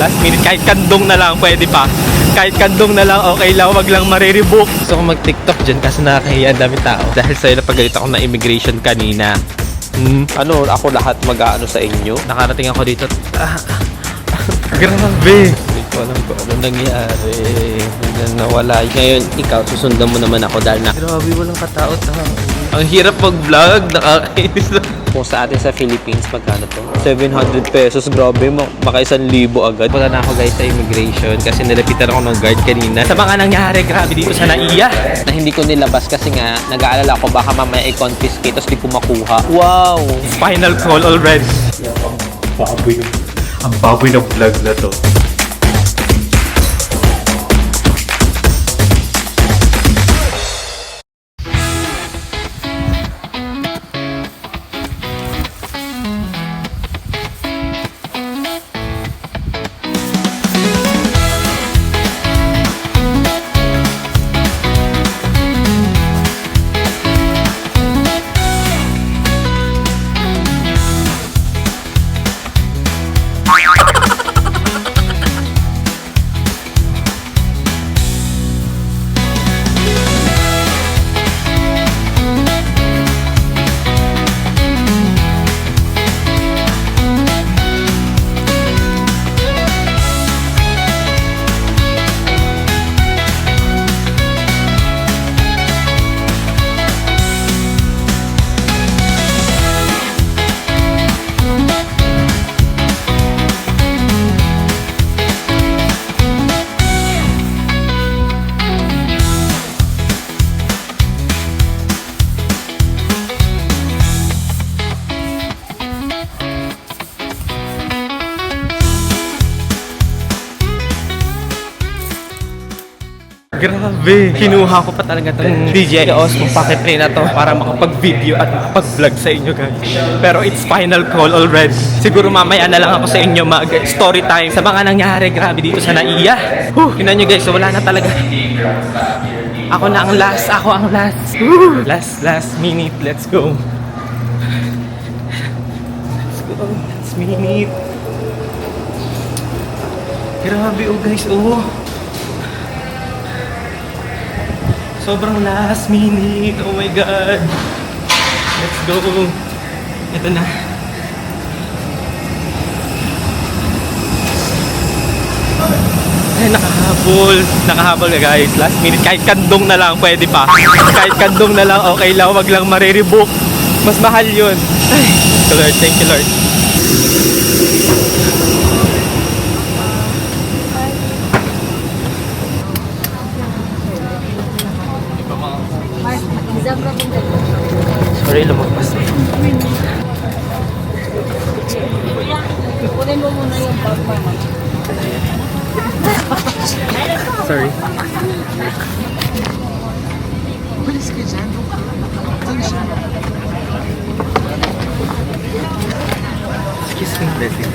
last minute. Kahit kandong na lang, pwede pa. Kahit kandong na lang, okay lang. Wag lang mariribook. Gusto ko mag-TikTok dyan kasi nakakahiya, dami tao. Dahil sa'yo napagalit ako na immigration kanina. Ano, ako lahat mag-aano sa inyo? Nakarating ako dito. Grabe! Hindi ko alam kung ano nangyari. Biglang nawala. Ngayon, ikaw, susundan mo naman ako dahil na... Grabe, walang katao-tao. Ang hirap mag-vlog. Nakakainis lang. Kung sa atin sa Philippines, magkano to? 700 pesos. Grabe, maka 1,000 agad. Punta na ako guys sa immigration kasi nilapitan ako ng guard kanina. Sa mga nangyari, grabe dito sa NAIA. Na hindi ko nilabas kasi nga, nag-aalala ko baka mamaya i-confiscate tapos di ko makuha. Wow! Final call already. Ang baboy ng vlog na to. Grabe! Kinuha ko pa talaga itong DJI Osmo Pocket 3 na to para makapag-video at makapag-vlog sa inyo guys. Pero it's final call already. Siguro mamaya na lang ako sa inyo mag-story time sa mga nangyari. Grabe dito sa NAIA. Tingnan nyo guys, so wala na talaga. Ako na ang last. Ako ang last. Last minute. Let's go. Last minute. Grabe oh guys, oh. Sobrang last minute. Oh my God. Let's go. Ito na. Ay, nakahabol. Nakahabol ka guys. Last minute. Kahit kandong na lang, pwede pa. Kahit kandong na lang, okay lang. Wag lang mariribook. Mas mahal yun. Ay, thank you Lord. Thank you Lord. Sorry, lumagpas na. Kunin mo muna yung bag mo. Sorry. Bilis ka dyan. Excuse me, blessing.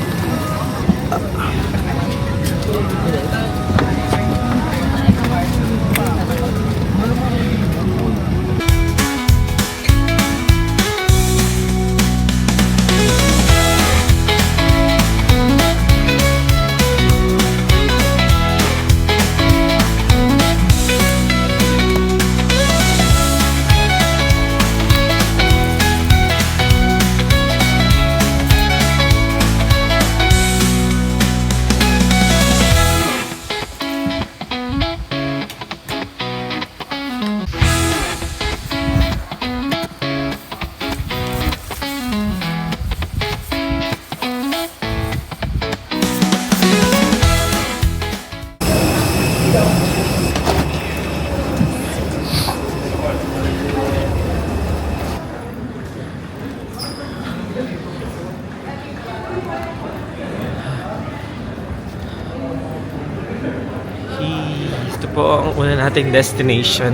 Ito po ang una nating destination.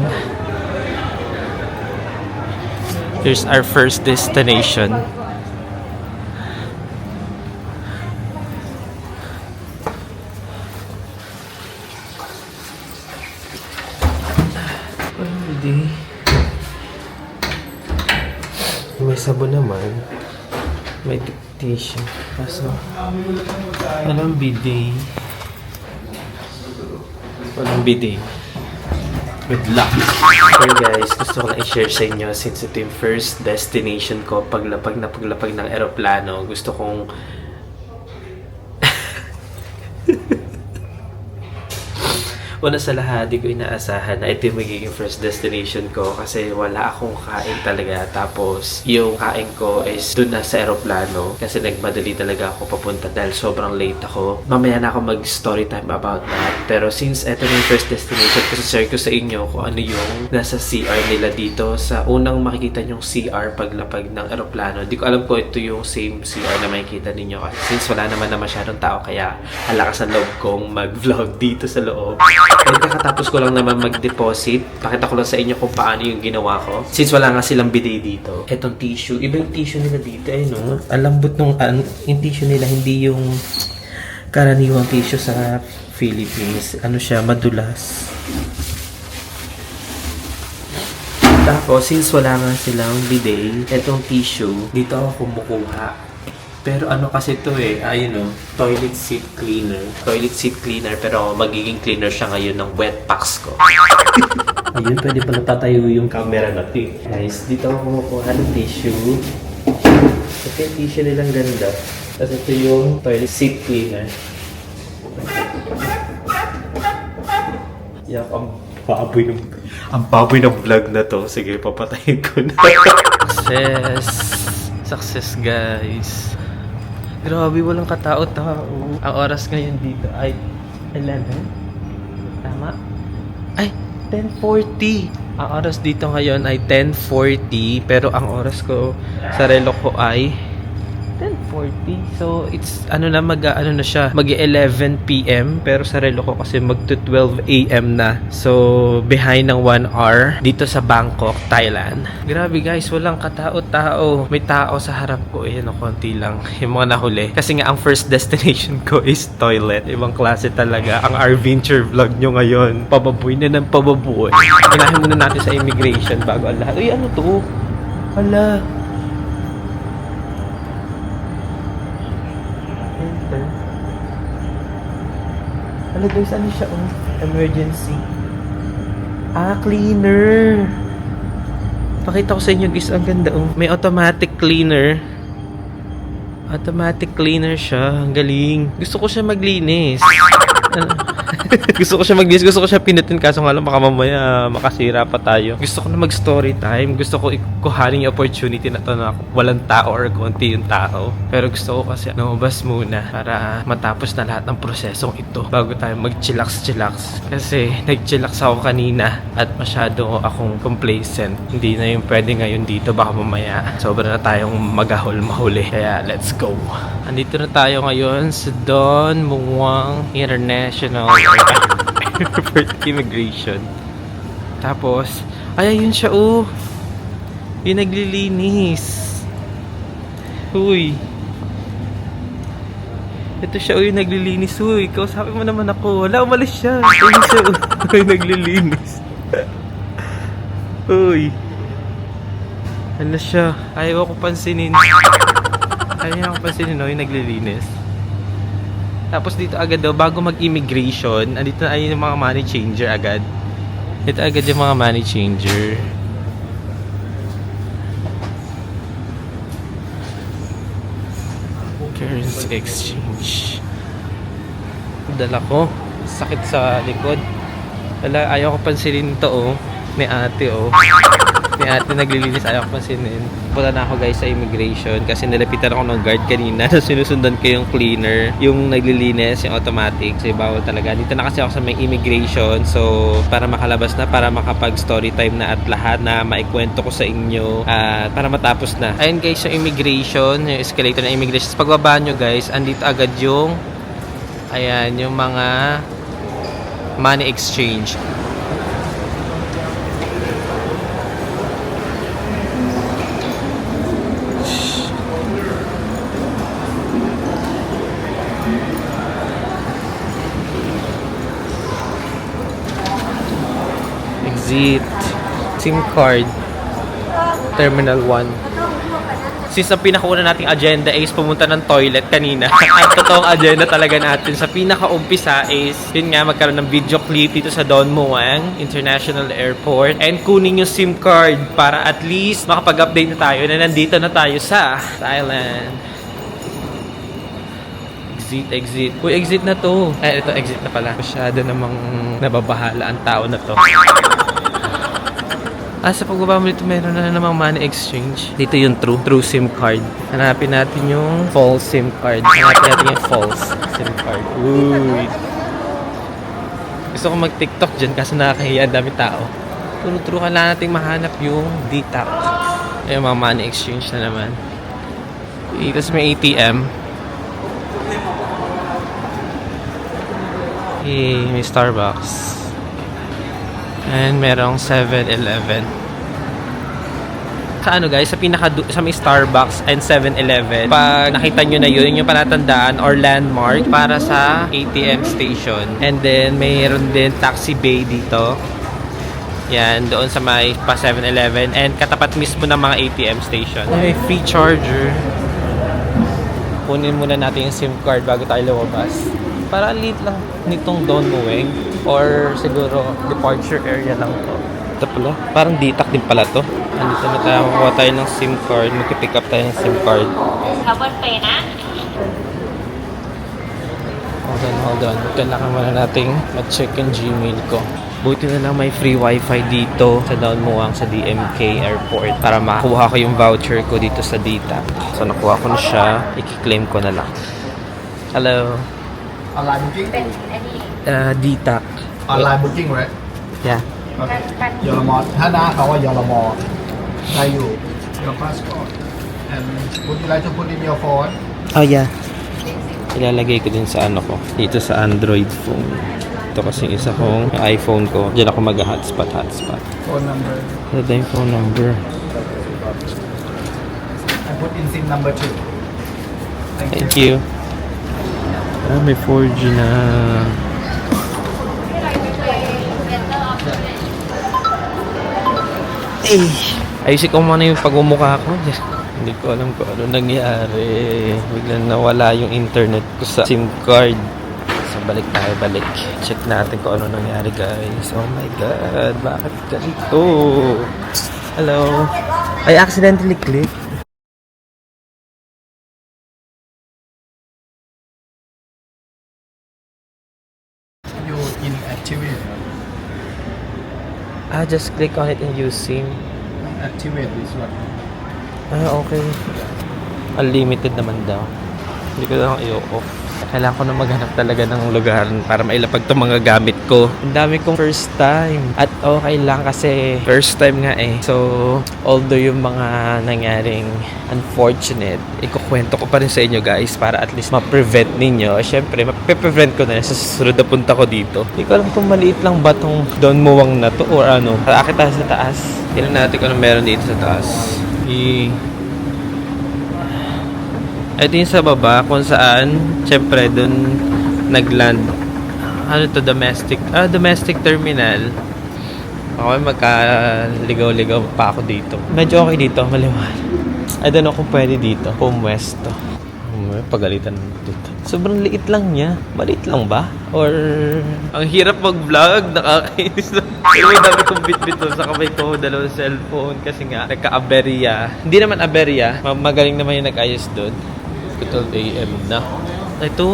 Here's our first destination. Hindi. May sabon naman. May tissue. Kaso, alam bidet. Walang bidet. Good luck! Okay guys, gusto ko na i-share sa inyo since ito yung first destination ko paglapag ng eroplano. Gusto kong una sa lahat, di ko inaasahan na ito yung magiging first destination ko kasi wala akong kain talaga. Tapos, yung kain ko is dun na sa aeroplano kasi nagmadali talaga ako papunta dahil sobrang late ako. Mamaya na ako mag-story time about that. Pero since ito na yung first destination, kasi share ko sa inyo kung ano yung nasa CR nila dito. Sa unang makikita nyong CR paglapag ng aeroplano, di ko alam ko ito yung same CR na makikita ninyo kasi since wala naman na masyadong tao kaya halakas ang loob kong mag-vlog dito sa loob. And kakatapos ko lang naman mag-deposit. Pakita ko lang sa inyo kung paano yung ginawa ko. Since wala nga silang bidet dito. Etong tissue. Iba yung tissue nila dito eh, no? Ang lambot nung yung tissue nila, hindi yung karaniwang tissue sa Philippines. Ano siya, madulas. Tapos, since wala nga silang bidet, etong tissue, dito ako kumukuha. Pero ano kasi ito eh, ayun o, toilet seat cleaner. Toilet seat cleaner, pero magiging cleaner siya ngayon ng wet packs ko. Ayun, pwede pala patayo yung camera natin. Guys, dito ako kumukuha ng tissue. Ito yung tissue nilang ganda. Tapos ito yung toilet seat cleaner. Yak, ang baboy ng vlog na to. Sige, papatayin ko na. Success guys. Grabe, walang katao-tao. Ang oras ngayon dito ay 11. Tama? Ay, 10:40. Ang oras dito ngayon ay 10:40. Pero ang oras ko sa relo ko ay 10:40. So, it's, ano na, ano na siya, mag-11 p.m. Pero sa relo ko kasi mag-12 a.m. na. So, behind ng 1 hour dito sa Bangkok, Thailand. Grabe guys, walang katao-tao. May tao sa harap ko. Eh, no, konti lang. Yung mga nahuli. Kasi nga, ang first destination ko is toilet. Ibang klase talaga. Ang adventure vlog nyo ngayon. Pababoy na ng pababoy. Hinahin muna natin sa immigration bago ang lahat. Uy, ano to? Hala. Hala guys, ano siya? Oh, emergency. Ah, cleaner. Pakita ko sa inyo guys, ang ganda. Oh, may automatic cleaner. Automatic cleaner siya. Ang galing. Gusto ko siya maglinis. Gusto ko siya maglinis. Gusto ko siya pinutin. Kaso nga lang baka mamaya makasira pa tayo. Gusto ko na mag-story time. Gusto ko ikuhanin yung opportunity na to na walang tao or konti yung tao. Pero gusto ko kasi lumabas muna para matapos na lahat ng prosesong ito bago tayo mag-chillax. Kasi nag-chillax ako kanina at masyado akong complacent. Hindi na yung pwede ngayon dito. Baka mamaya sobra na tayong mahuli. Kaya let's go. Andito na tayo ngayon sa Don Muang International Airport Immigration. Tapos, ay, ayun siya, oh. Yung naglilinis. Uy. Ito siya, oh, yung naglilinis. Uy, kausapin mo naman ako. Wala, umalis siya. Ayun siya, oh. Yung naglilinis. Uy. Ano siya? Ayaw ako pansinin. Ayaw ako pansinin, no? Yung naglilinis. Tapos dito agad daw, bago mag-immigration, andito na ayun yung mga money changer agad. Dito agad yung mga money changer. Currency exchange. Dala ko. Sakit sa likod. Wala, ayaw ko pansinin to, oh. May ate, oh. May ate naglilinis, ayaw ko pansinin. Punta na ako guys sa immigration kasi nilapitan ako ng guard kanina. So sinusundan ko yung cleaner, yung naglilinis, yung automatic. So bawal talaga. Dito na kasi ako sa may immigration. So para makalabas na, para makapag story time na at lahat na maikwento ko sa inyo. At para matapos na. Ayun guys, yung immigration, yung escalator na immigration. So pagbaba nyo guys, andito agad yung ayan, yung mga money exchange. Exit. SIM card. Terminal 1. Since ang pinakauna nating agenda is pumunta ng toilet kanina. Ang totoong agenda talaga natin sa pinakaumpisa is, yun nga, magkaroon ng video clip dito sa Don Muang International Airport and kunin yung SIM card para at least makapag-update na tayo na nandito na tayo sa Thailand. Exit. Uy, exit na to. Ay, ito, exit na pala. Masyado namang nababahala ang tao na to. Sa pagbaba mo dito, meron na namang money exchange. Dito yung true SIM card. Hanapin natin yung false SIM card. Hanapin natin yung false SIM card. Uy. Gusto ko mag-TikTok dyan kasi nakakahiya, ang dami tao. True kailangan natin mahanap yung DTAC. Ayun, mga money exchange na naman. Tapos may ATM. May Starbucks. And merong 7-Eleven. Sa ano guys, sa may Starbucks and 7-Eleven, pag nakita nyo na yun yung palatandaan or landmark para sa ATM station. And then mayroon din taxi bay dito. Yan, doon sa may pa 7-Eleven and katapat mismo ng mga ATM station. May free charger. Kunin muna natin yung SIM card bago tayo lumabas. Para lit lang nitong Don Muang or siguro departure area lang to. Ito pala, parang DTAC din pala to. Andito na tayo, kukuha tayo ng SIM card. Mag-pick up tayo ng SIM card. Habon pay na? Hold on. Kailangan muna nating mag-check yung Gmail ko. Buti na lang may free wifi dito sa Don Muang sa DMK Airport para makuha ko yung voucher ko dito sa DTAC. So nakuha ko na siya, i-claim ko na lang. Hello. Online booking? เป็นอันนี้ DTAC. Online booking right Yeah. okay ยอรมอถ้าหน้าเขาว่ายอรมอได้อยู่ your passport and would you like to put in your phone Oh yeah. Ilalagay ko din sa ano ko. Dito sa Android phone. Ito kasi isa kong iPhone ko. Diyan ako mag-hotspot. phone number Ano ba yung phone number? and put in SIM number 2 Thank you. May 4G na. Ayusin ko muna yung pagmumukha ko. Hindi ko alam kung ano nangyari. Biglang nawala yung internet ko sa SIM card. So balik. Check natin kung ano nangyari guys. Oh my god, bakit ganito? Hello. I accidentally clicked. you inactivate Just click on it and use SIM. activate this one Okay. Unlimited naman daw. Hindi ko lang i-off. Kailangan ko na maghanap talaga ng lugar para mailapag itong mga gamit ko. Ang dami kong first time. At okay lang kasi first time nga eh. So, although yung mga nangyaring unfortunate, ikukwento ko pa rin sa inyo guys para at least ma-prevent ninyo. Siyempre, ma-prevent ko na sa susunod na punta ko dito. Hindi ko alam kung maliit lang ba itong Don Muang na to or ano. Akit tayo sa taas. Tignan natin kung ano meron dito sa taas. Ito yung sa baba kung saan syempre dun nagland. Ano to, domestic terminal. Okay, magkaligaw-ligaw pa ako dito. Medyo okay dito, maliwanag. I don't know kung pwede dito. Pumwesto. Pagalitan dito. Sobrang liit lang niya. Maliit lang ba? Or ang hirap mag-vlog, nakakainis na. Pero may dami kong bit-bit doon sa kamay ko, dalawang cellphone kasi nga nagka-aberya. Hindi naman aberya, magaling naman yung nag-ayos doon. 12 AM na. Ito.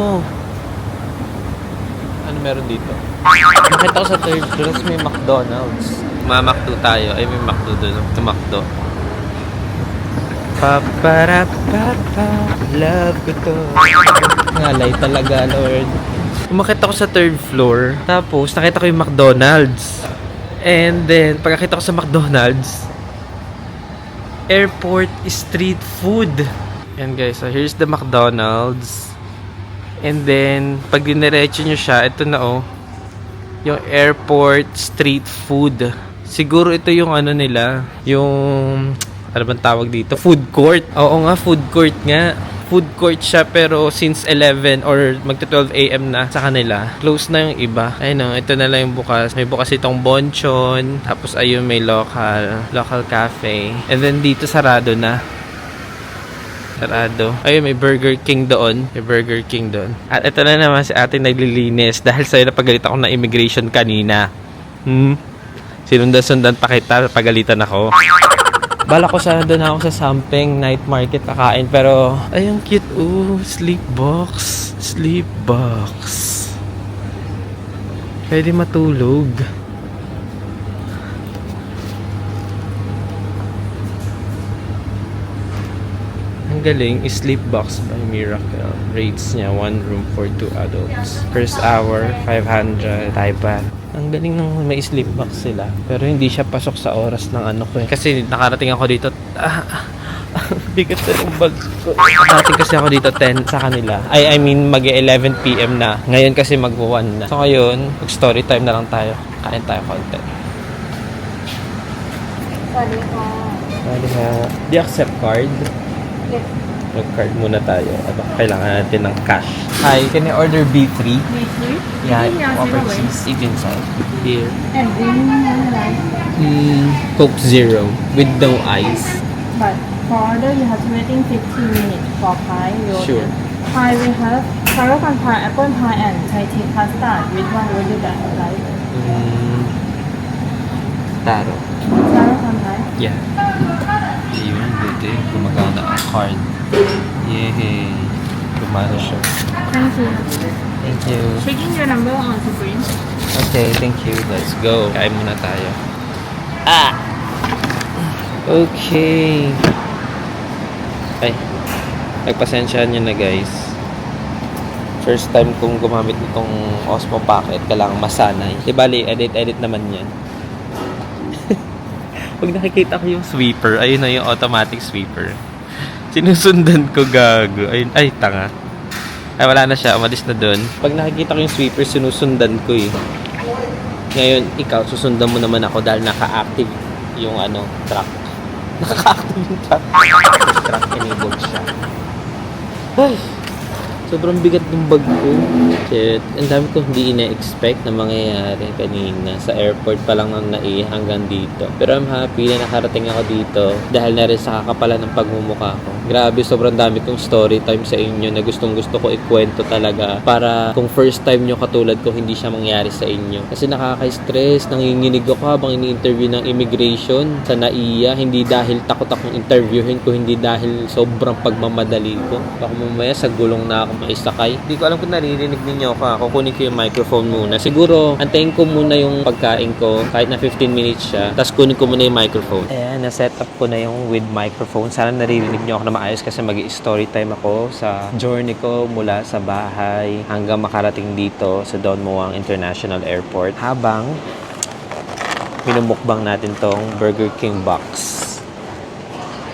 Ano meron dito? Nakita ko sa third floor may McDonald's. Mamakdo tayo. Ay, may McDo doon. Ito McDo. Paparapapa. Love ko to. Ngalay talaga, Lord. Umakit ako sa third floor. Tapos, nakita ko yung McDonald's. And then, pagkakita ko sa McDonald's, airport street food. Yan guys, so here's the McDonald's. And then, pag diniretso nyo siya, ito na oh, yung airport street food. Siguro ito yung ano nila, yung, ano bang tawag dito? Food court. Oo nga, food court nga. Food court siya pero since 11 or magta 12 AM na sa kanila, close na yung iba. Ayun oh, ito na lang yung bukas. May bukas itong Bonchon, tapos ayun may local cafe. And then dito sarado na. Sarado. Ayun, may Burger King doon. May Burger King doon. At ito na naman si ate naglilinis dahil sa'yo napagalit ako ng immigration kanina. Sinundan-sundan pa kita, pagalitan ako. Bala ko sana doon ako sa Sampeng Night Market kakain pero ayun cute. Sleep box. Sleep box. Pwede matulog. Ang galing, sleep box by Miracle. Rates niya, 1 room for 2 adults. First hour, 500 Thai baht. Ang galing ng may sleep box sila. Pero hindi siya pasok sa oras ng ano ko eh. Kasi nakarating ako dito. Bigat na yung bag ko. Nakarating kasi ako dito 10 sa kanila. I mean mag-11 PM na. Ngayon kasi mag-1 na. So ngayon, mag-story time na lang tayo. Kain tayo konti. Sorry po. Sorry ha. Di accept card? Yes. Mag-card muna tayo. Aba, kailangan natin ng cash. Hi, can I order B3? B3? Yeah, Yeah, Whopper zero cheese. Eat inside. Here. And green one rice. Coke Zero with no ice. But for order, you have to waiting 15 minutes for pie. Sure. Pie we have Tarakan pie, apple pie, and Thai tea pasta. Which one would you like? Taro. Tarakan pie. Yeah. Ayun, good eh. Gumagana ang card. Yay. Gumana siya. Thank you. Thank you. Checking your number on screen. Okay, thank you. Let's go. Kain muna tayo. Okay. Ay. Nagpasensyahan nyo na guys. First time kong gumamit nitong Osmo Pocket. Kailangan masanay. Di bali, edit naman yan. Pag nakikita ko yung sweeper, ayun na yung automatic sweeper. Sinusundan ko gago. Ayun, ay, tanga. Ay, wala na siya. Umalis na dun. Pag nakikita ko yung sweeper, sinusundan ko eh. Ngayon, ikaw, susundan mo naman ako dahil naka-active yung truck. Naka-active yung truck. Truck enabled siya. Ay! Sobrang bigat ng bag ko. Shit. Ang dami ko hindi ina-expect na mangyayari kanina. Sa airport pa lang nang hanggang dito. Pero I'm happy na nakarating ako dito dahil na rin sa kakapalan ng pagmumukha ko. Grabe, sobrang dami kong story time sa inyo na gustong gusto ko ikwento talaga para kung first time nyo katulad ko, hindi siya mangyari sa inyo. Kasi nakaka-stress, nanginginig ako habang ini-interview ng immigration sa NAIA. Hindi dahil takot akong interviewin ko, hindi dahil sobrang pagmamadali ko. Baka mamaya sa gulong na ako maisakay. Hindi ko alam kung naririnig ninyo ako. Kukunin ko yung microphone muna. Siguro, antayin ko muna yung pagkain ko kahit na 15 minutes siya. Tapos kunin ko muna yung microphone. Ayan, na-set up ko na yung with microphone. Sana naririnig nyo ako na maayos kasi mag-story time ako sa journey ko mula sa bahay hanggang makarating dito sa Don Muang International Airport habang minumukbang natin tong Burger King box.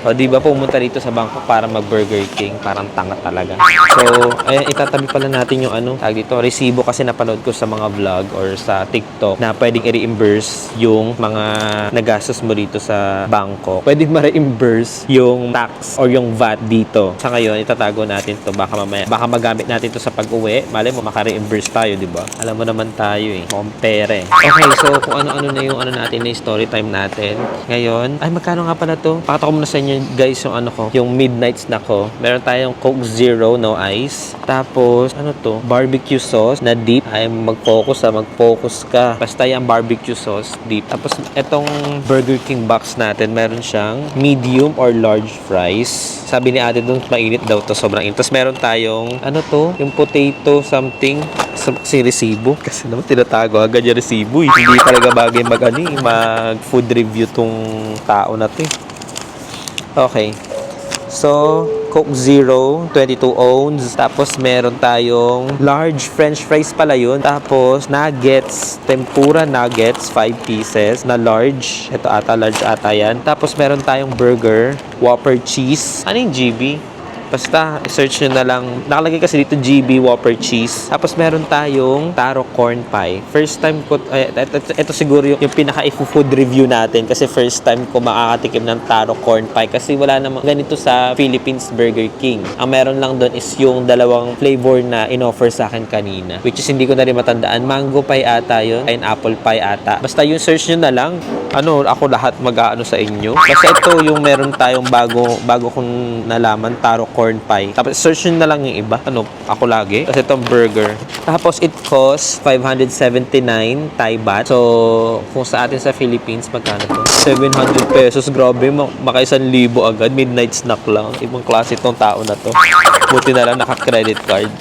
O, di ba pumunta dito sa bangko para mag-Burger King? Parang tanga talaga. So, ayan, itatabi pala natin yung tag dito, resibo kasi napanood ko sa mga vlog or sa TikTok na pwedeng i-reimburse yung mga nagastos mo dito sa bangko. Pwedeng ma-reimburse yung tax or yung VAT dito. Sa ngayon, itatago natin to baka mamaya. Baka magamit natin to sa pag-uwi. Malay mo, maka-reimburse tayo, di ba? Alam mo naman tayo eh. Kompere. Okay, so kung ano-ano na yung natin na yung story time natin. Ngayon, ay magkano nga pala to? Pakita ko muna sa inyo guys yung yung midnight snack ko. Meron tayong Coke Zero, no ice. Tapos, barbecue sauce na deep. Ay, mag-focus ka. Basta yung barbecue sauce, deep. Tapos, etong Burger King box natin, meron siyang medium or large fries. Sabi ni ate doon, mainit daw to, sobrang init. Tapos, meron tayong, yung potato something, si resibo. Kasi naman, tinatago agad yung resibo. Hindi talaga bagay mag-food review tong tao na to eh. Okay. So, Coke Zero, 22 ounce. Tapos, meron tayong large french fries pala yun. Tapos, nuggets, tempura nuggets, 5 pieces na large. Ito large ata yan. Tapos, meron tayong burger, Whopper cheese. Ano yung GB? Basta, search nyo na lang. Nakalagay kasi dito GB Whopper cheese. Tapos meron tayong taro corn pie. First time ko, ito siguro yung pinaka-food review natin kasi first time ko makakatikim ng taro corn pie kasi wala namang ganito sa Philippines Burger King. Ang meron lang doon is yung dalawang flavor na in-offer sa akin kanina. Which is hindi ko na rin matandaan. Mango pie ata yun. Pineapple pie ata. Basta yung search nyo na lang. Ako lahat mag-aano sa inyo. Basta ito yung meron tayong bago kong nalaman, taro corn pie. Tapos search nyo na lang yung iba. Ano, ako lagi. Kasi itong burger. Tapos it costs 579 Thai baht. So, kung sa atin sa Philippines, magkano to? 700 pesos. Grabe, maka 1,000 agad. Midnight snack lang. Ibang klase itong tao na to. Buti na lang naka-credit card.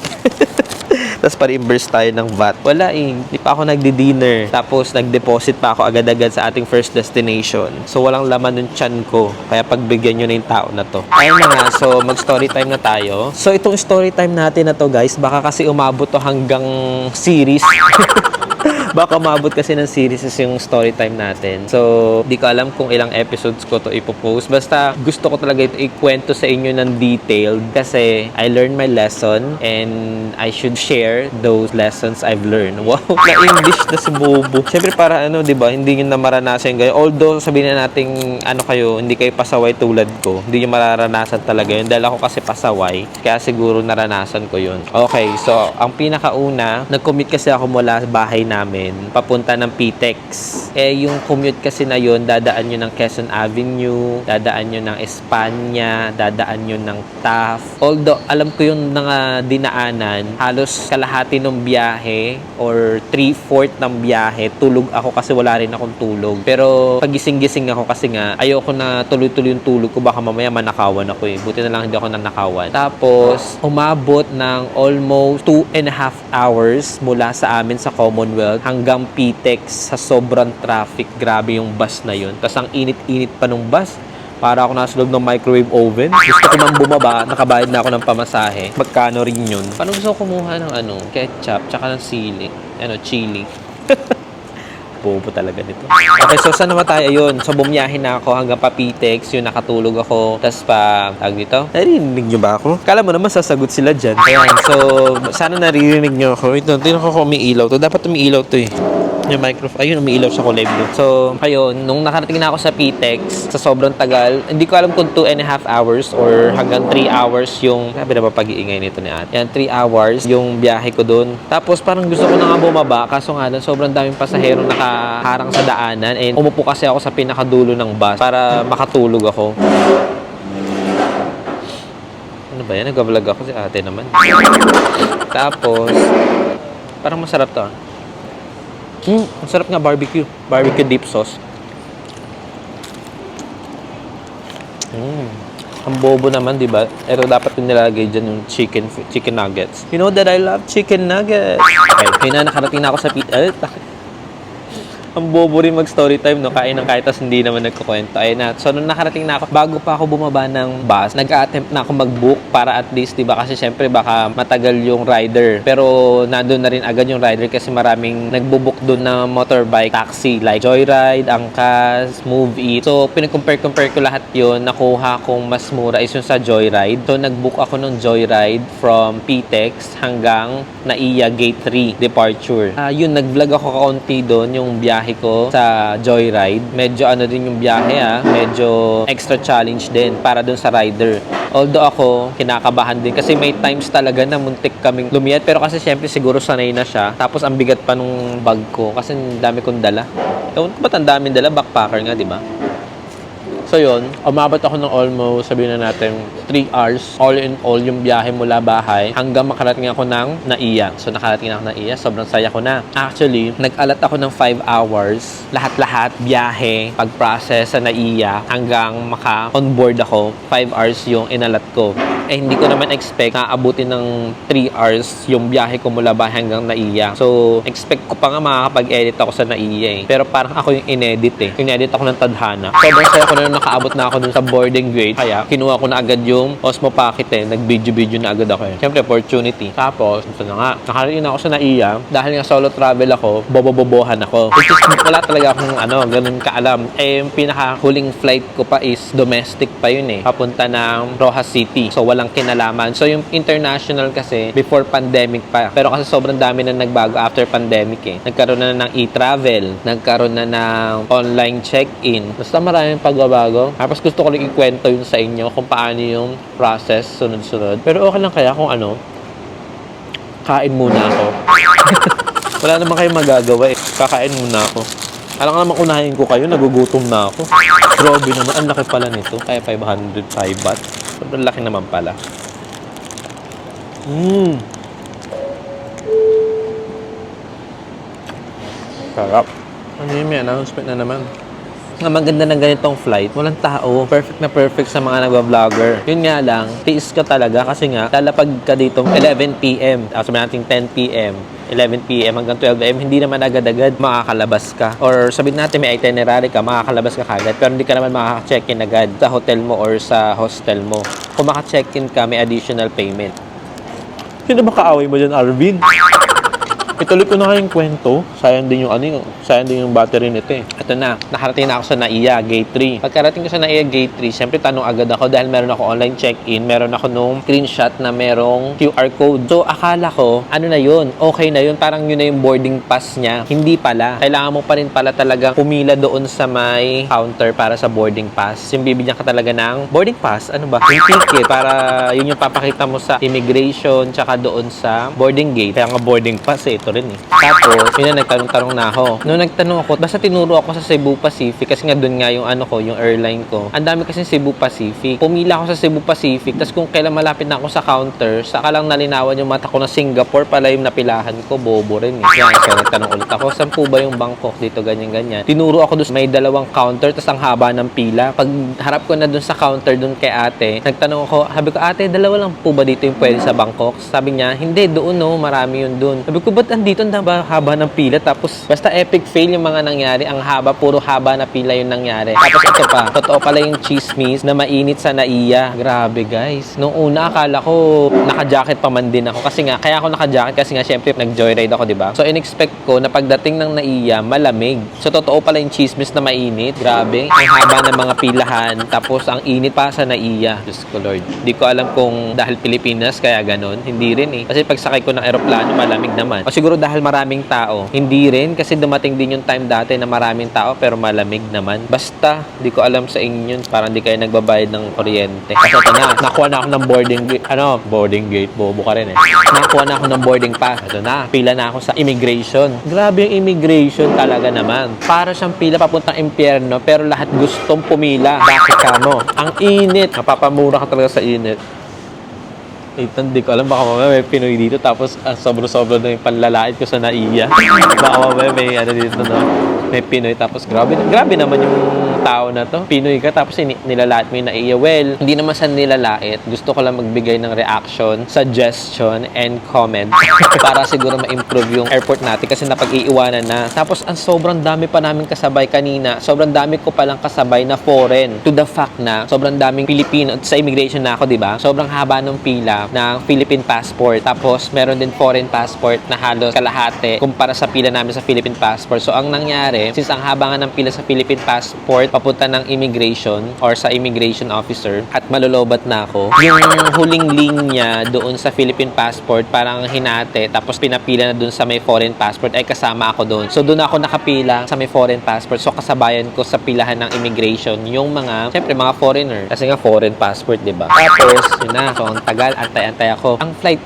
Tapos pa-reimburse tayo ng VAT. Wala eh. Hindi pa ako nagdi-dinner. Tapos nag-deposit pa ako agad-agad sa ating first destination. So walang laman ng tiyan ko. Kaya pagbigyan nyo na yung tao na to. Ayun na nga. So mag-story time na tayo. So itong story time natin na to guys, baka kasi umabot to hanggang series. Baka umabot kasi ng series yung story time natin. So, di ko alam kung ilang episodes ko to ipopost. Basta, gusto ko talaga ito ikwento sa inyo ng detailed kasi I learned my lesson and I should share those lessons I've learned. Wow, na-English na si Bobo. Siyempre para ano, di ba, hindi nyo na maranasan kayo. Although, sabihin na natin, ano kayo, hindi kayo pasaway tulad ko. Hindi nyo mararanasan talaga yun. Dahil ako kasi pasaway. Kaya siguro naranasan ko yun. Okay, so, ang pinakauna, nag-commute kasi ako mula sa bahay namin papunta ng PTEX. Yung commute kasi na yun, dadaan nyo ng Quezon Avenue, dadaan nyo ng Espanya, dadaan nyo ng TAF. Although, alam ko yung mga dinaanan, halos kalahati ng biyahe or 3/4 ng biyahe, tulog ako kasi wala rin akong tulog. Pero, pagising-gising ako kasi nga, ayoko na tuloy-tuloy yung tulog ko, baka mamaya manakawan ako eh. Buti na lang hindi ako nanakawan. Tapos, umabot ng almost 2.5 hours mula sa amin sa Commonwealth hanggang PTEX sa sobrang traffic. Grabe yung bus na yun. Tapos ang init-init pa nung bus. Para ako nasa loob ng microwave oven. Gusto ko man bumaba, nakabayad na ako ng pamasahe. Magkano rin yun? Paano gusto ko kumuha ng ketchup, tsaka ng sili, chili. Bobo talaga nito. Okay, so saan naman tayo? Yun. So, bumiyahin na ako hanggang pa PTEX. Yun, nakatulog ako. Tapos pa, tag dito. Naririnig nyo ba ako? Kala mo naman sasagot sila dyan. Ayan, so, sana naririnig nyo ako. Ito, tingnan ko kung umiilaw to. Dapat umiilaw to eh. Yung microphone, ayun, umiilaw sa kulay blue. So, ayun, nung nakarating na ako sa PTEX, sa sobrang tagal, hindi ko alam kung 2.5 hours or hanggang 3 hours yung, sabi na ba pag-iingay nito ni ate? Yan, 3 hours yung biyahe ko dun. Tapos parang gusto ko na nga bumaba, kaso nga dun, sobrang daming pasahero nakaharang sa daanan and umupo kasi ako sa pinakadulo ng bus para makatulog ako. Ano ba yan? Nag-vlog ako si ate naman. Tapos, parang masarap to ah. Ang sarap nga barbecue. Barbecue dip sauce. Ang bobo naman, di ba? Pero dapat yung nilagay dyan yung chicken nuggets. You know that I love chicken nuggets. Okay, kaya na nakarating na ako sa ang bobo rin mag-story time, no? Kain ng kahit tas hindi naman nagkukwento. Ayun na. So, nung nakarating na ako, bago pa ako bumaba ng bus, nag-attempt na ako mag-book para at least, diba? Kasi syempre, baka matagal yung rider. Pero, nandun na rin agad yung rider kasi maraming nagbo-book doon na motorbike taxi. Like Joyride, Angkas, Move It. So, pinag-compare ko lahat yun. Nakuha kong mas mura is yung sa Joyride. So, nag-book ako ng Joyride from PTEX hanggang Naiya Gate 3 departure. Yun, nag-vlog ako kaunti doon, yung biyahe ko sa Joyride. Medyo ano din yung biyahe medyo extra challenge din para dun sa rider. Although ako, kinakabahan din kasi may times talaga na muntik kaming lumiyad pero kasi syempre siguro sanay na siya. Tapos ang bigat pa nung bag ko kasi ang dami kong dala. Ba't ang daming dala? Backpacker nga, di ba? So yun, umabot ako ng almost, sabihin na natin, 3 hours, all in all, yung biyahe mula bahay, hanggang makarating ako ng Naiya. So nakarating na ako ng Naiya, sobrang saya ko na. Actually, nag-alat ako ng 5 hours, lahat-lahat, biyahe, pag-process sa Naiya, hanggang maka-onboard ako, 5 hours yung inalat ko. Hindi ko naman expect na abutin ng 3 hours yung biyahe ko mula bahay hanggang Naiya. So, expect ko pa nga makakapag-edit ako sa Naiya Pero parang ako yung inedit Inedit ako ng tadhana. Sobrang saya ko na nakaabot na ako dun sa boarding gate. Kaya, kinuha ko na agad yung Osmo Pocket Nag-video na agad ako Siyempre, opportunity. Tapos, ito na nga. Nakarating na ako sa Naiya. Dahil nga solo travel ako, bobobobohan ako. Which is, wala talaga akong ganun kaalam. Yung pinaka-huling flight ko pa is domestic pa yun Papunta ng Rojas City. So, walang kinalaman. So, yung international kasi, before pandemic pa. Pero kasi sobrang dami na nagbago after pandemic Nagkaroon na ng e-travel. Nagkaroon na ng online check-in. Basta maraming pagbabago. Tapos gusto ko lang ikwento yun sa inyo kung paano yung process sunod-sunod. Pero okay lang kaya kung kain muna ako. Wala naman kayong magagawa Kakain muna ako. Alam ka naman unahin ko kayo, nagugutom na ako. Grabe naman, ang laki pala nito. Kaya 505 baht. Sobrang laki naman pala. Sarap. Ano yun, may announcement na naman. Ang maganda ng ganitong flight, walang tao. Perfect na perfect sa mga nagba-vlogger. Yun nga lang, tiis ka talaga kasi nga, lalapag ka dito 11 p.m. Sabi natin 10 p.m. 11 p.m. hanggang 12 a.m. Hindi naman agad-agad makakalabas ka. Or sabihin natin may itinerary ka, makakalabas ka kagad. Pero hindi ka naman makaka-check-in agad sa hotel mo or sa hostel mo. Kung maka-check-in ka, may additional payment. Sino ba kaaway mo dyan, Arvin? Ituloy ko na kayong kwento. Sayang din yung battery nito eh. Ito na, nakarating na ako sa NAIA Gate 3. Pagkarating ko sa NAIA Gate 3, syempre tanong agad ako dahil meron ako online check-in, meron ako nung screenshot na merong QR code. So akala ko, ano na yun? Okay na yun, parang yun na yung boarding pass niya. Hindi pala. Kailangan mo pa rin pala talagang pumila doon sa may counter para sa boarding pass. Yung bibigyan ka talaga ng boarding pass, ano ba? Yung ticket, para yun yung papakita mo sa immigration tsaka doon sa boarding gate. Kaya nga boarding pass eh. Ito rin eh. Tapos, yun na, nagtanong-tanong na ako. Noong nagtanong ako, basta tinuro ako sa Cebu Pacific kasi nga doon nga yung ano ko, yung airline ko. Ang dami kasi Cebu Pacific. Pumila ako sa Cebu Pacific, tapos kung kailan malapit na ako sa counter, saka lang nalinawan yung mata ko na Singapore pala yung napilahan ko, bobo rin eh. Yan, so nagtanong ulit ako, saan po ba yung Bangkok dito, ganyan-ganyan. Tinuro ako doon, may dalawang counter, tapos ang haba ng pila. Pag harap ko na doon sa counter doon kay ate, nagtanong ako, sabi ko, ate, dalawa lang po ba dito yung pwede sa Bangkok? Sabi niya, hindi, doon no, marami yun doon. Sabi ko, ba't andito ang haba ng pila? Tapos, basta epic fail yung mga nangyari. Ang haba, puro haba na pila yung nangyari. Tapos ito pa, totoo pala yung chismis na mainit sa NAIA. Grabe guys. Nung una, akala ko naka-jacket pa man din ako. Kasi nga, kaya ako naka-jacket kasi nga, syempre, nag-joyride ako, diba? So, in-expect ko na pagdating ng NAIA, malamig. So, totoo pala yung chismis na mainit. Grabe. Ang haba ng mga pilahan. Tapos, ang init pa sa NAIA. Diyos ko Lord. Hindi ko alam kung dahil Pilipinas, kaya ganon. Hindi rin eh. Kasi pag sakay ko ng aeroplano, malamig naman. O siguro dahil maraming tao. Hindi rin kasi dumating din yung time dati na maraming tao pero malamig naman. Basta, di ko alam sa inyo yun. Parang di kayo nagbabayad ng kuryente. Kasi ito na, nakuha na ako ng boarding gate, bobo ka rin eh. Nakuha na ako ng boarding pass. Ito na, pila na ako sa immigration. Grabe yung immigration talaga naman. Para siyang pila papuntang impyerno pero lahat gustong pumila. Bakit ka mo? Ang init. Napapamura ka talaga sa init. Ethan, di ko alam, baka mamaya may Pinoy dito tapos sobra-sobra na yung panlalait ko sa NAIA. Baka mamaya may ano dito na may Pinoy tapos grabe naman yung tao na to. Pinoy ka tapos nilalait mo yung NAIA. Well, hindi naman sa nilalait. Gusto ko lang magbigay ng reaction, suggestion, and comment para siguro ma-improve yung airport natin kasi napag-iiwanan na. Tapos ang sobrang dami pa namin kasabay kanina. Sobrang dami ko palang kasabay na foreign to the fact na sobrang daming Pilipino sa immigration na ako, di ba? Sobrang haba ng pila ng Philippine passport. Tapos, meron din foreign passport na halos kalahati kumpara sa pila namin sa Philippine passport. So, ang nangyari, since ang haba nga ng pila sa Philippine passport, papunta ng immigration or sa immigration officer at malulobat na ako, yung huling linya doon sa Philippine passport, parang hinate, tapos pinapila na doon sa may foreign passport, ay kasama ako doon. So, doon ako nakapila sa may foreign passport. So, kasabayan ko sa pilahan ng immigration yung mga, syempre, mga foreigner. Kasi nga, foreign passport, diba? Tapos, yun na. So, ang tagal, antay ako. Ang flight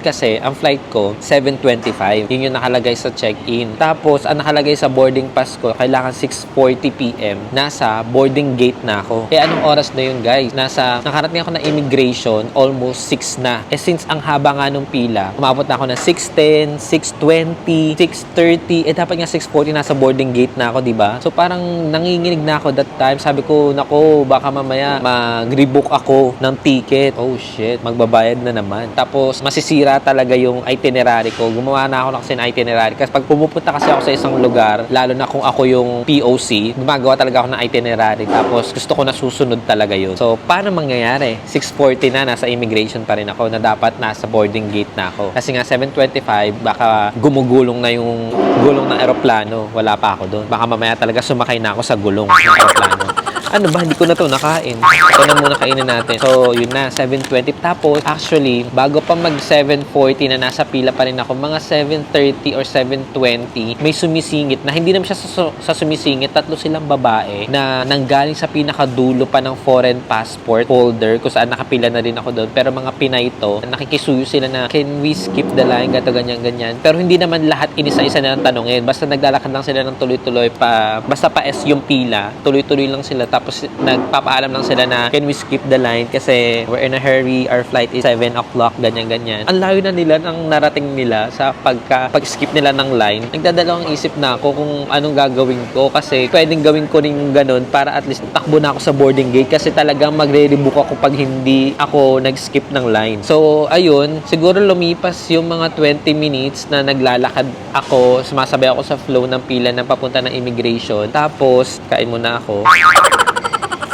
ko, 7:25. Yun yung nakalagay sa check-in. Tapos, ang nakalagay sa boarding pass ko, kailangan 6:40 p.m. Nasa boarding gate na ako. Anong oras na yun, guys? Nakarating ako ng immigration, almost 6 na. Since ang haba nga nung pila, umabot na ako ng 6:10, 6:20, 6:30. Dapat nga 6:40 nasa boarding gate na ako, diba? So, parang nanginginig na ako that time. Sabi ko, nako, baka mamaya mag-rebook ako ng ticket. Oh, shit. Magbabayad na naman. Tapos, masisira talaga yung itinerary ko. Gumawa na ako kasi ng itinerary. Kasi pag pumupunta kasi ako sa isang lugar, lalo na kung ako yung POC, gumagawa talaga ako ng itinerary. Tapos, gusto ko na susunod talaga yun. So, paano mangyayari? 6:40 na, nasa immigration pa rin ako na dapat nasa boarding gate na ako. Kasi nga, 7:25, baka gumugulong na yung gulong ng aeroplano. Wala pa ako doon. Baka mamaya talaga sumakay na ako sa gulong ng aeroplano. Ano ba? Hindi ko na to nakain. Ito na muna kainin natin. So, yun na. 7:20. Tapos, actually, bago pa mag 7:40 na nasa pila pa rin ako, mga 7:30 or 7:20, may sumisingit na hindi naman siya sa sumisingit. Tatlo silang babae na nanggaling sa pinakadulo pa ng foreign passport holder kung saan nakapila na rin ako doon. Pero mga Pinay to, nakikisuyo sila na, can we skip the line? Gato, ganyan. Pero hindi naman lahat inisa-isa na lang tanongin. Basta naglalakad lang sila ng tuloy-tuloy pa. Basta pa S yung pila. Tuloy-tuloy lang sila. Tapos nagpapaalam lang sila na can we skip the line kasi we're in a hurry, our flight is 7 o'clock, ganyan-ganyan. Ang layo na nila ng narating nila sa pag-skip nila ng line. Nagdadalawang isip na ako kung anong gagawin ko kasi pwedeng gawin ko rin yung ganun para at least takbo na ako sa boarding gate kasi talagang magre-rebook ako pag hindi ako nag-skip ng line. So, ayun, siguro lumipas yung mga 20 minutes na naglalakad ako, sumasabay ako sa flow ng pila na papunta ng immigration. Tapos, kain muna ako.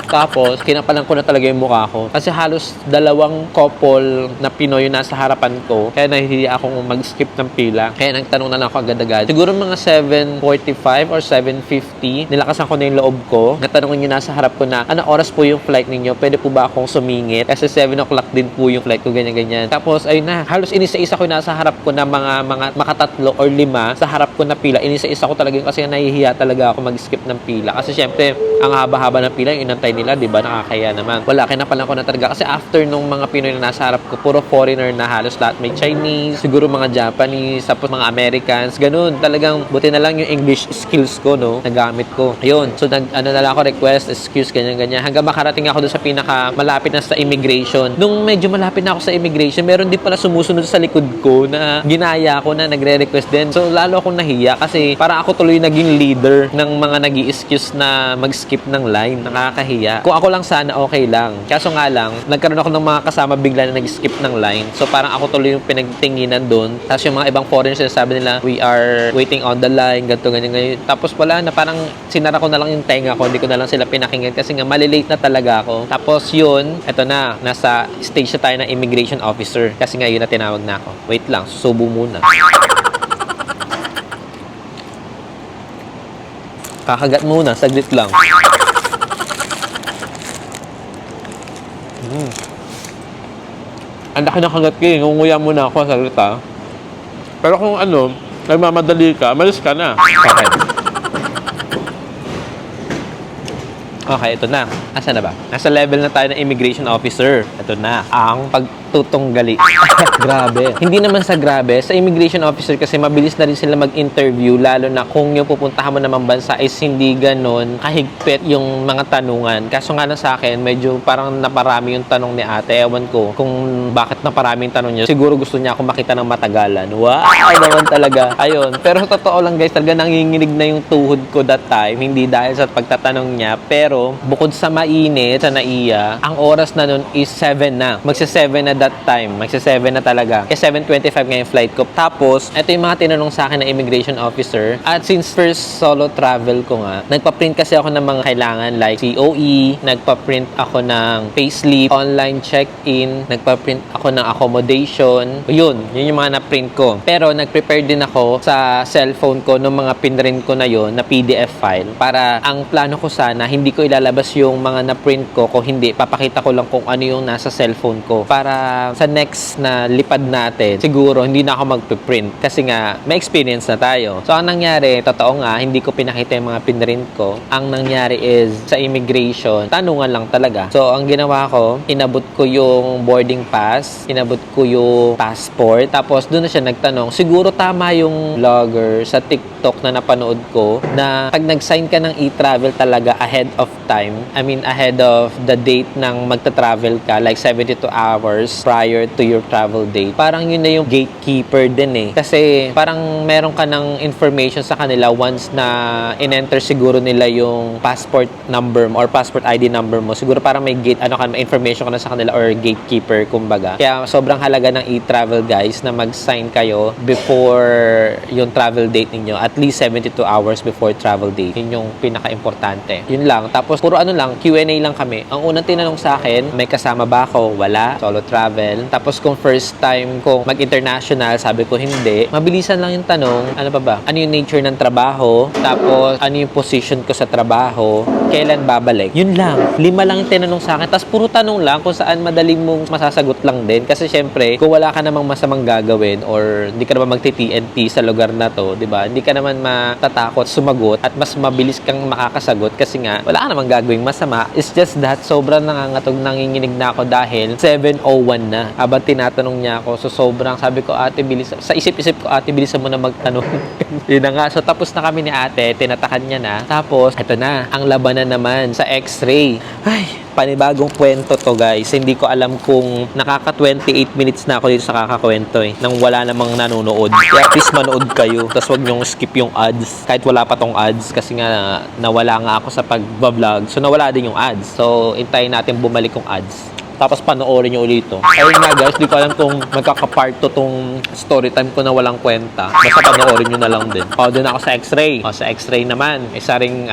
Tapos, kinapalan ko na talaga yung mukha ko. Kasi halos dalawang couple na Pinoy yung nasa harapan ko. Kaya nahihiya akong mag-skip ng pila. Kaya nagtanong na lang ako agad-agad. Siguro mga 7:45 or 7:50, nilakasan ko na yung loob ko. Natanongin yung nasa harap ko na, ano oras po yung flight ninyo? Pwede po ba akong sumingit? Kasi 7 o'clock din po yung flight ko, ganyan-ganyan. Tapos, ayun na, halos inisa-isa ko yung nasa harap ko na mga makatatlo or 5 sa harap ko na pila. Inisa-isa ko talaga yun kasi nahihiya talaga ako mag-skip ng pila. Kasi syempre, ang haba-haba ng pila, yung inantay nila, di ba? Nakakaya naman. Wala, kinapalan ko na talaga. Kasi after nung mga Pinoy na nasa harap ko, puro foreigner na halos lahat. May Chinese, siguro mga Japanese, tapos mga Americans, ganun. Talagang, buti na lang yung English skills ko, no? Nagamit ko. Ayun. So, na lang ako request, excuse, ganyan-ganyan. Hanggang makarating ako doon sa pinaka malapit na sa immigration. Nung medyo malapit na ako sa immigration, meron din pala sumusunod sa likod ko na ginaya ko na nagre-request din. So, lalo akong nahiya kasi para ako tuloy naging leader ng mga nag-i-excuse na mag-skip ng line. Nakakahiya. Kung ako lang sana, okay lang. Kaso nga lang, nagkaroon ako ng mga kasama bigla na nag-skip ng line. So, parang ako tuloy yung pinagtinginan doon. Tapos yung mga ibang foreigners, sabi nila, we are waiting on the line, ganito, ganyan. Tapos wala na, parang sinara ko na lang yung tenga ko. Hindi ko na lang sila pinakinggan kasi nga, malilate na talaga ako. Tapos yun, eto na, nasa stage na tayo ng immigration officer. Kasi nga, yun na tinawag na ako. Wait lang, susubo muna. Kakagat muna, saglit lang. Ang laki ng kagat ko eh. Ngunguya muna ako, saglit ha. Pero kung ano, nagmamadali ka, malis ka na. Okay, ito na. Asa na ba? Nasa level na tayo ng immigration officer. Ito na. Ang pagtutunggali. Grabe. Hindi naman sa grabe. Sa immigration officer kasi mabilis na rin sila mag-interview lalo na kung yung pupuntahan mo namang bansa is hindi ganon kahigpit yung mga tanungan. Kaso nga lang sa akin, medyo parang naparami yung tanong ni ate. Ewan ko kung bakit naparami yung tanong niya. Siguro gusto niya ako makita ng matagalan. Wow! Naman talaga. Ayun. Pero sa totoo lang guys, talaga nanginginig na yung tuhod ko that time. Hindi dahil sa pagtatanong niya. Pero bukod sa mainit, sa naiya, ang oras na nun is 7 na. Magsa-7 na that time. Magsa-7 na talaga. Kaya 7:25 nga yung flight ko. Tapos, ito yung mga tinanong sa akin ng immigration officer. At since first solo travel ko nga, nagpa-print kasi ako ng mga kailangan like COE, nagpa-print ako ng payslip, online check-in, nagpa-print ako ng accommodation. Yun yung mga na-print ko. Pero nag-prepare din ako sa cellphone ko ng mga pinrint ko na yon na PDF file para ang plano ko sana, hindi ko ilalabas yung mga na-print ko. Kung hindi, papakita ko lang kung ano yung nasa cellphone ko. Para sa next na lipad natin, siguro hindi na ako magpiprint. Kasi nga, may experience na tayo. So, ang nangyari, totoo nga, hindi ko pinakita yung mga pinrint ko. Ang nangyari is, sa immigration, tanungan lang talaga. So, ang ginawa ko, inabot ko yung boarding pass, inabot ko yung passport, tapos doon na siya nagtanong. Siguro tama yung vlogger sa TikTok na napanood ko, na pag nag-sign ka ng e-travel talaga ahead of time, I mean ahead of the date ng magta-travel ka, like 72 hours prior to your travel date, parang yun na yung gatekeeper din eh. Kasi parang meron ka ng information sa kanila once na in-enter siguro nila yung passport number mo or passport ID number mo. Siguro parang may gate, may information ka na sa kanila or gatekeeper, kumbaga. Kaya sobrang halaga ng e-travel guys na mag-sign kayo before yung travel date ninyo. At least 72 hours before travel date. Yun yung pinaka-importante. Yun lang. Tapos, puro Q&A lang kami. Ang unang tinanong sa akin, may kasama ba ako? Wala. Solo travel. Tapos, kung first time kong mag-international, sabi ko hindi. Mabilisan lang yung tanong. Ano pa ba? Ano yung nature ng trabaho? Tapos, ano yung position ko sa trabaho? Kailan babalik? Yun lang. 5 lang yung tinanong sa akin. Tapos, puro tanong lang kung saan madaling mong masasagot lang din. Kasi, syempre, kung wala ka namang masamang gagawin or hindi ka naman magti-TNT sa lugar na to, di ba? Hindi ka naman matatakot sumagot at mas mabilis kang makakasagot kasi nga, wala ka namang gagawing masama. It's just that sobrang nangangatog, nanginginig na ako dahil 7:01 7:01 na. Habang tinatanong niya ako, so sobrang sabi ko, ate, bilis. Sa isip-isip ko, ate, bilisan mo na magtanong. Yun na nga. So tapos na kami ni ate, tinatakan niya na. Tapos, ito na, ang labanan naman sa x-ray. Ay, panibagong kwento to guys. Hindi ko alam kung nakaka 28 minutes na ako dito sa kakakwento nang wala namang nanonood. Kaya please manood kayo. Tapos wag nyong skip yung ads. Kahit wala pa tong ads kasi nga nawala nga ako sa pag-vlog. So nawala din yung ads. So hintayin natin bumalik yung ads. Tapos panoorin nyo ulit ito. Ayun nga guys, di ko alam kung magkaka-part to tong story time ko na walang kwenta. Basta panoorin nyo na lang din. O, doon ako sa x-ray. O, sa x-ray naman, isa ring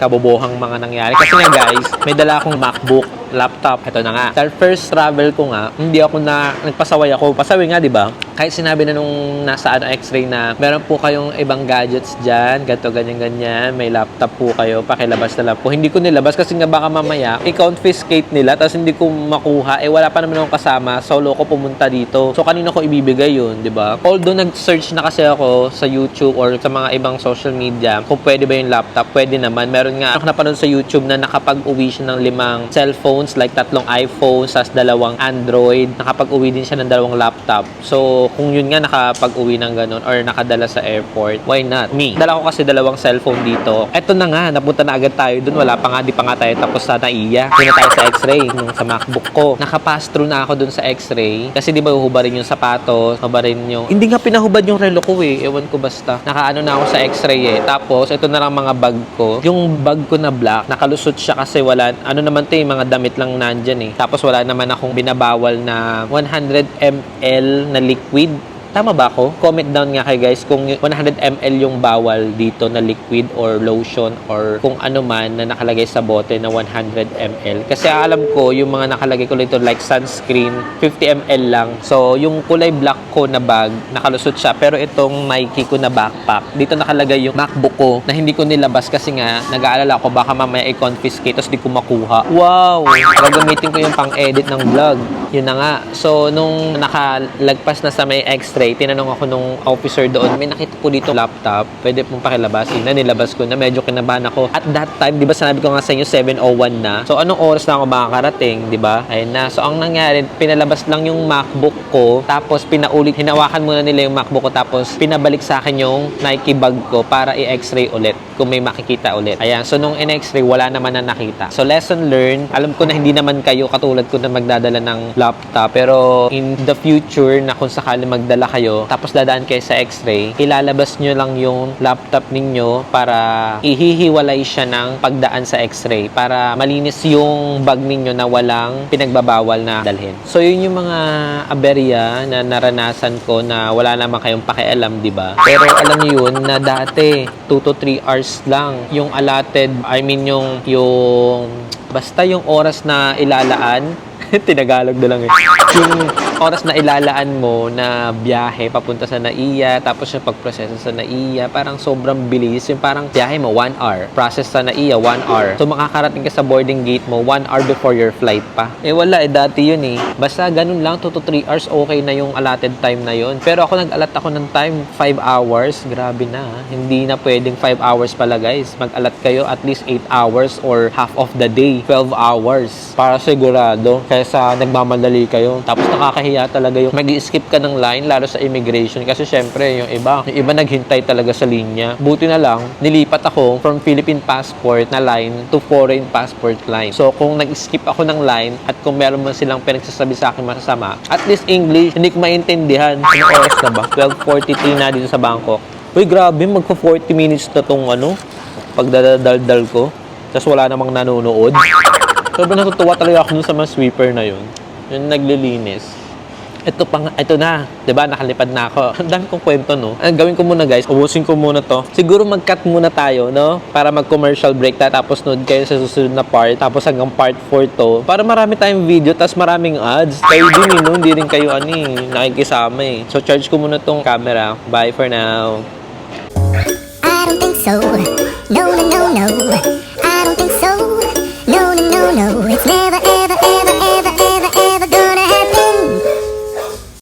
kabubuhang mga nangyari. Kasi nga guys, may dala akong MacBook, laptop. Ito na nga. Dahil first travel ko nga, hindi ako nagpasaway ako. Pasaway nga, di ba? Kahit sinabi na nung nasa x-ray na meron po kayong ibang gadgets dyan, ganito, ganyan, may laptop po kayo, pakilabas na lang po. Hindi ko nilabas kasi nga baka mamaya, i-confiscate nila, tapos hindi ko makuha. Wala pa naman akong kasama. Solo ko pumunta dito. So, kanino ko ibibigay yun, di ba? Although, nag-search na kasi ako sa YouTube or sa mga ibang social media kung pwede ba yung laptop. Pwede naman. Meron nga ako napanood sa YouTube na nakapag-uwi siya ng 5 cellphones, like 3 iPhones, tas 2 Android. Nakapag-uwi din siya ng 2 laptop. So, kung yun nga nakapag-uwi ng ganun or nakadala sa airport, why not? Me. Dala ko kasi 2 cellphone dito. Eto na nga, napunta na agad tayo dun. Wala pa nga, di pa nga tayo tapos sa NAIA. Doon na tayo sa x-ray nung sa MacBook ko. Nakapass through na ako dun sa x-ray kasi di ba huhubarin yung sapatos, hubarin yung... Hindi nga pinahubad yung relo ko ewan ko basta. Nakaano na ako sa x-ray Tapos, ito na lang mga bag ko. Yung bag ko na black, nakalusot siya kasi wala, ano naman to mga damit lang nandyan Tapos wala naman akong binabawal na 100 ml na liquid. Tama ba ako? Comment down nga kayo guys kung 100 ml yung bawal dito na liquid or lotion or kung ano man na nakalagay sa bote na 100 ml. Kasi alam ko yung mga nakalagay ko dito like sunscreen, 50 ml lang. So yung kulay black ko na bag, nakalusot siya. Pero itong Nike ko na backpack, dito nakalagay yung MacBook ko na hindi ko nilabas kasi nga nag-aalala ko baka mamaya i-confiscate tapos di ko makuha. Wow! Gagamitin ko yung pang-edit ng vlog. Yun na nga. So nung nakalagpas na sa may x-ray, tinanong ako nung officer doon, may nakita po dito laptop, pwede pong pakilabas. Na nilabas ko na, medyo kinabahan ako. At that time, di ba sinabi ko nga sa inyo, 7:01 na. So, anong oras na ako makakarating, di ba? Ayun na. So, ang nangyari, pinalabas lang yung MacBook ko, tapos pinaulit, hinawakan muna nila yung MacBook ko, tapos pinabalik sa akin yung Nike bag ko para i-x-ray ulit, kung may makikita ulit. Ayan. So, nung in-x-ray, wala naman na nakita. So, lesson learned. Alam ko na hindi naman kayo katulad ko na magdadala ng laptop, pero in the future, na kung sakali magdala kayo, tapos dadaan kayo sa x-ray, ilalabas nyo lang yung laptop ninyo para ihihiwalay siya ng pagdaan sa x-ray para malinis yung bag ninyo na walang pinagbabawal na dalhin. So, yun yung mga aberya na naranasan ko na wala naman kayong pakialam, di ba? Pero alam niyo yun na dati 2 to 3 hours lang yung allotted, yung basta yung oras na ilalaan tinagalog na lang yung oras na ilalaan mo na biyahe papunta sa NAIA, tapos yung pagproseso sa NAIA, parang sobrang bilis. Yung parang biyahe mo 1 hour, process sa NAIA 1 hour. So makakarating ka sa boarding gate mo 1 hour before your flight pa. Wala dati yun Basta ganun lang, 2 to 3 hours okay na yung allotted time na yun. Pero ako nag-allot ako ng time 5 hours. Grabe na. Hindi na pwedeng 5 hours pala guys. Mag-allot kayo at least 8 hours or half of the day, 12 hours para sigurado. Kaysa nagmamadali kayo. Tapos nakakahiya talaga yung mag-skip ka ng line lalo sa immigration kasi syempre yung iba naghintay talaga sa linya. Buti na lang nilipat ako from Philippine passport na line to foreign passport line. So kung nag-skip ako ng line at kung meron man silang pinagsasabi sa akin masasama, at least English hindi ko maintindihan. Anong oras na ba? 12:43 na dito sa Bangkok. Uy, grabe, magpa 40 minutes na tong pagdadaldal ko. Tapos wala namang nanonood. Sobrang natutuwa talaga ako dun sa mga sweeper na yun. Yung naglilinis. Ito na. Diba? Nakalipad na ako. Ang dami kong kwento, no? Ang gawin ko muna, guys. Ubusin ko muna to. Siguro mag-cut muna tayo, no? Para mag-commercial break tayo. Tapos nood kayo sa susunod na part. Tapos hanggang part 4 to. Para marami tayong video. Tapos maraming ads. Kayo din, no? Hindi rin kayo, nakikisama, So, charge ko muna tong camera. Bye for now. I don't think so. No, no, no, no. I don't think so.